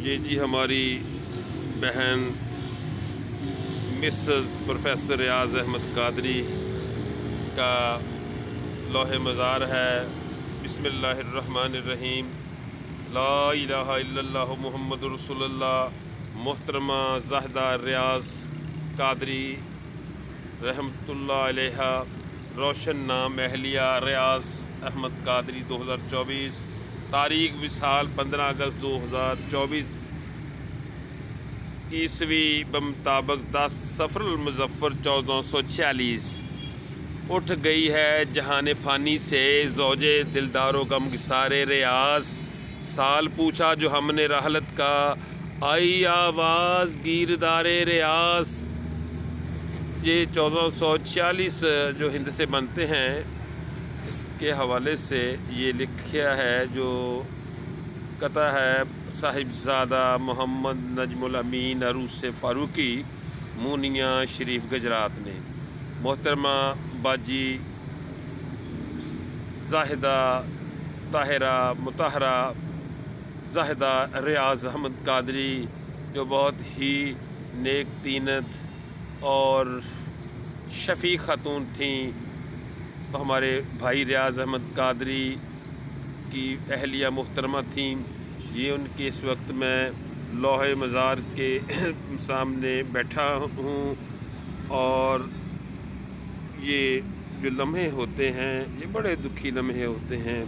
یہ جی ہماری بہن مسز پروفیسر ریاض احمد قادری کا لوح مزار ہے۔ بسم اللہ الرحمن الرحیم، لا الہ الا اللہ محمد رسول اللہ۔ محترمہ زاہدہ ریاض قادری رحمۃ اللہ علیہ، روشن نام اہلیہ ریاض احمد قادری 2024، تاریخ وصال 15 اگست 2024 عیسوی بمطابق 10 صفر المظفر 1446۔ اٹھ گئی ہے جہان فانی سے زوج دلدار و غم گسارے ریاض، سال پوچھا جو ہم نے رحلت کا، آئی آواز گیردار ریاض۔ یہ 1446 جو ہند سے بنتے ہیں، اس کے حوالے سے یہ لکھا ہے جو قطع ہے صاحبزادہ محمد نجم الامین عروس فاروقی، مونیا شریف گجرات نے۔ محترمہ باجی زاہدہ طاہرہ مطہرہ زاہدہ ریاض احمد قادری، جو بہت ہی نیک تینت اور شفیق خاتون تھیں، ہمارے بھائی ریاض احمد قادری کی اہلیہ محترمہ تھیں۔ یہ ان کی اس وقت میں لوح مزار کے سامنے بیٹھا ہوں، اور یہ جو لمحے ہوتے ہیں یہ بڑے دکھی لمحے ہوتے ہیں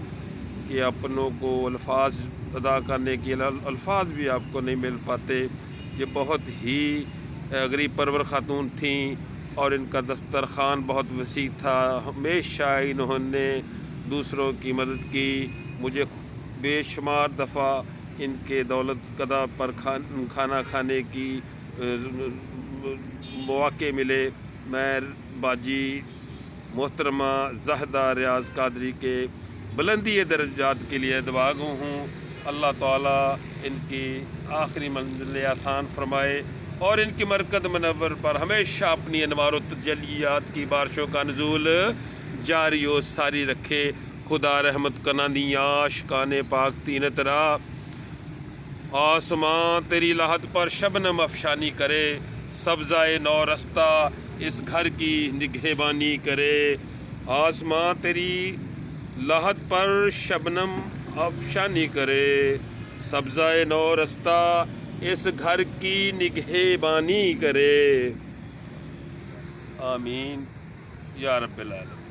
کہ اپنوں کو الفاظ ادا کرنے کے الفاظ بھی آپ کو نہیں مل پاتے۔ یہ بہت ہی غریب پرور خاتون تھیں، اور ان کا دسترخوان بہت وسیع تھا۔ ہمیشہ انہوں نے دوسروں کی مدد کی۔ مجھے بے شمار دفعہ ان کے دولت قدہ پر کھانا کھانے کی مواقع ملے۔ میں باجی محترمہ زاہدہ ریاض قادری کے بلندی درجات کے لیے دعا گو ہوں۔ اللہ تعالیٰ ان کی آخری منزل آسان فرمائے، اور ان کی مرکز منور پر ہمیشہ اپنی انوار و تجلیات کی بارشوں کا نزول جاری و ساری رکھے۔ خدا رحمت کنندی عاشقان پاک تینت را، آسمان تیری لاحت پر شبنم افشانی کرے، سبزۂ نو رستہ اس گھر کی نگہبانی کرے۔ آسمان تیری لاحت پر شبنم افشانی کرے، سبزۂ نو رستہ اس گھر کی نگہبانی کرے۔ آمین یا رب العالمین۔